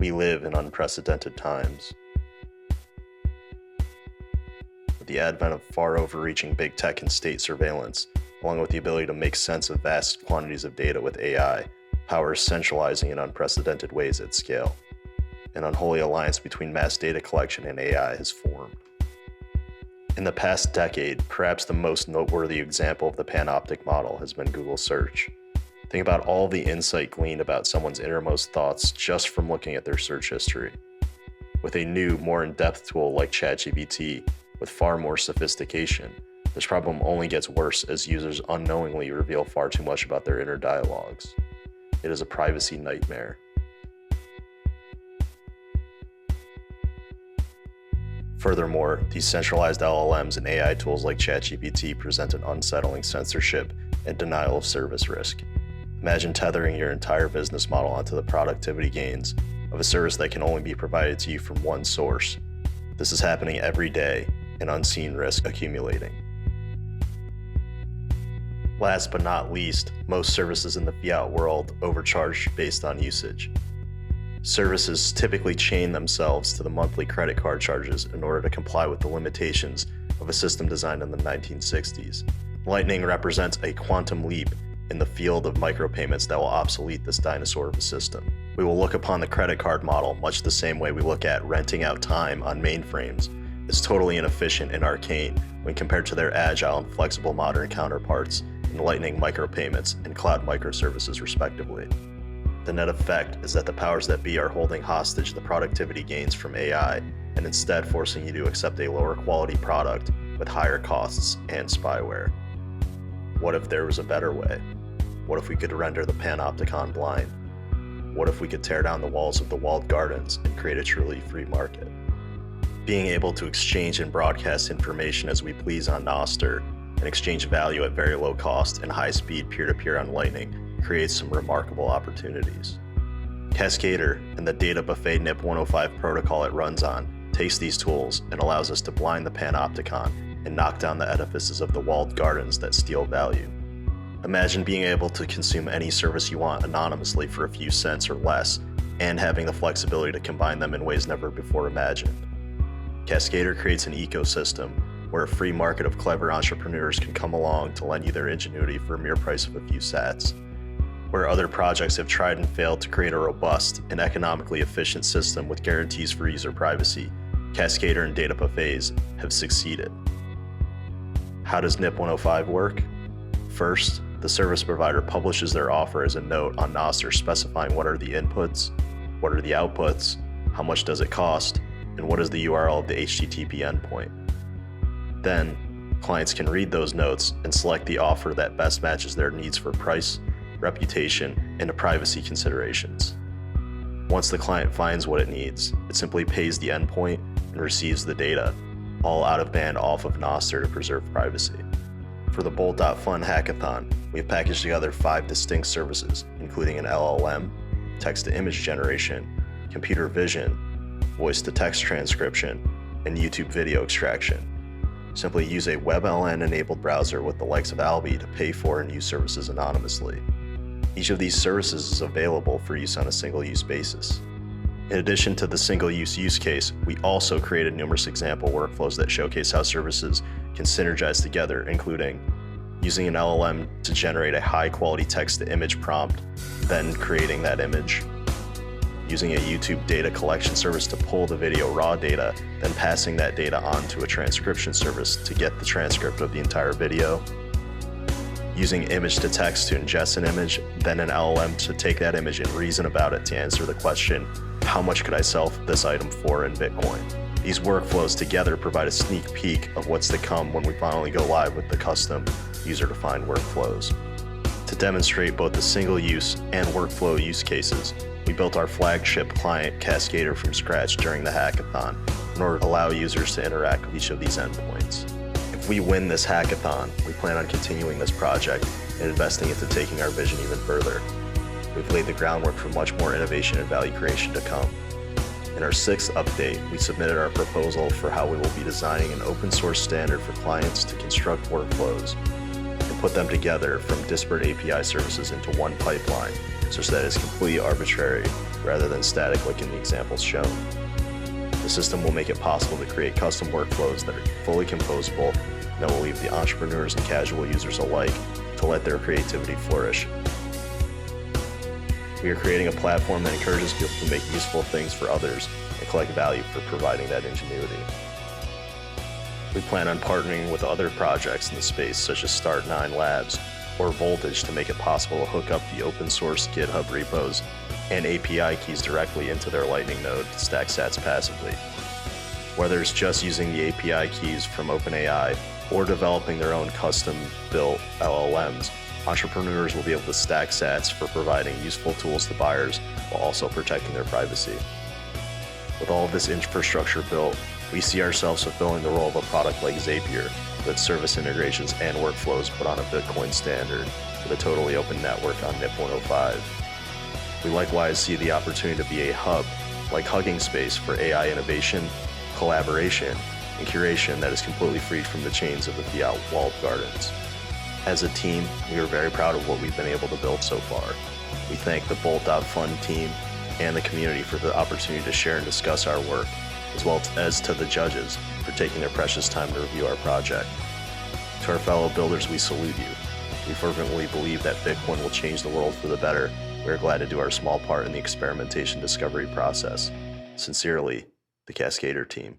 We live in unprecedented times. With the advent of far overreaching big tech and state surveillance, along with the ability to make sense of vast quantities of data with AI, power is centralizing in unprecedented ways at scale. An unholy alliance between mass data collection and AI has formed. In the past decade, perhaps the most noteworthy example of the panoptic model has been Google Search. Think about all the insight gleaned about someone's innermost thoughts just from looking at their search history. With a new, more in-depth tool like ChatGPT, with far more sophistication, this problem only gets worse as users unknowingly reveal far too much about their inner dialogues. It is a privacy nightmare. Furthermore, these centralized LLMs and AI tools like ChatGPT present an unsettling censorship and denial of service risk. Imagine tethering your entire business model onto the productivity gains of a service that can only be provided to you from one source. This is happening every day, and unseen risk accumulating. Last but not least, most services in the fiat world overcharge based on usage. Services typically chain themselves to the monthly credit card charges in order to comply with the limitations of a system designed in the 1960s. Lightning represents a quantum leap in the field of micropayments that will obsolete this dinosaur of a system. We will look upon the credit card model much the same way we look at renting out time on mainframes as totally inefficient and arcane when compared to their agile and flexible modern counterparts in Lightning micropayments and cloud microservices respectively. The net effect is that the powers that be are holding hostage the productivity gains from AI and instead forcing you to accept a lower quality product with higher costs and spyware. What if there was a better way? What if we could render the panopticon blind? What if we could tear down the walls of the walled gardens and create a truly free market? Being able to exchange and broadcast information as we please on Nostr and exchange value at very low cost and high speed peer-to-peer on Lightning creates some remarkable opportunities. CASCDR and the data buffet NIP 105 protocol it runs on takes these tools and allows us to blind the panopticon and knock down the edifices of the walled gardens that steal value. Imagine being able to consume any service you want anonymously for a few cents or less, and having the flexibility to combine them in ways never before imagined. CASCDR creates an ecosystem where a free market of clever entrepreneurs can come along to lend you their ingenuity for a mere price of a few sats. Where other projects have tried and failed to create a robust and economically efficient system with guarantees for user privacy, CASCDR and data buffets have succeeded. How does NIP 105 work? First, the service provider publishes their offer as a note on Nostr specifying what are the inputs, what are the outputs, how much does it cost, and what is the URL of the HTTP endpoint. Then, clients can read those notes and select the offer that best matches their needs for price, reputation, and privacy considerations. Once the client finds what it needs, it simply pays the endpoint and receives the data, all out of band off of Nostr to preserve privacy. For the Bolt.Fun Hackathon, we've packaged together 5 distinct services, including an LLM, text-to-image generation, computer vision, voice-to-text transcription, and YouTube video extraction. Simply use a WebLN-enabled browser with the likes of Albi to pay for and use services anonymously. Each of these services is available for use on a single-use basis. In addition to the single-use use case, we also created numerous example workflows that showcase how services can synergize together, including using an LLM to generate a high-quality text-to-image prompt, then creating that image, using a YouTube data collection service to pull the video raw data, then passing that data on to a transcription service to get the transcript of the entire video, using image to text to ingest an image, then an LLM to take that image and reason about it to answer the question, how much could I sell this item for in Bitcoin? These workflows together provide a sneak peek of what's to come when we finally go live with the custom user-defined workflows. To demonstrate both the single-use and workflow use cases, we built our flagship client CASCDR from scratch during the hackathon in order to allow users to interact with each of these endpoints. If we win this hackathon, we plan on continuing this project and investing into taking our vision even further. We've laid the groundwork for much more innovation and value creation to come. In our 6th update, we submitted our proposal for how we will be designing an open source standard for clients to construct workflows and put them together from disparate API services into one pipeline such that it's completely arbitrary rather than static like in the examples shown. The system will make it possible to create custom workflows that are fully composable and that will leave the entrepreneurs and casual users alike to let their creativity flourish. We are creating a platform that encourages people to make useful things for others and collect value for providing that ingenuity. We plan on partnering with other projects in the space such as Start9 Labs or Voltage to make it possible to hook up the open source GitHub repos and API keys directly into their Lightning node to stack sats passively. Whether it's just using the API keys from OpenAI or developing their own custom-built LLMs, entrepreneurs will be able to stack sats for providing useful tools to buyers while also protecting their privacy. With all of this infrastructure built, we see ourselves fulfilling the role of a product like Zapier with service integrations and workflows put on a Bitcoin standard with a totally open network on NIP 105. We likewise see the opportunity to be a hub, like Hugging Space, for AI innovation, collaboration, and curation that is completely freed from the chains of the fiat walled gardens. As a team, we are very proud of what we've been able to build so far. We thank the Bolt.Fun team and the community for the opportunity to share and discuss our work, as well as to the judges for taking their precious time to review our project. To our fellow builders, we salute you. We fervently believe that Bitcoin will change the world for the better. We are glad to do our small part in the experimentation discovery process. Sincerely, the CASCDR team.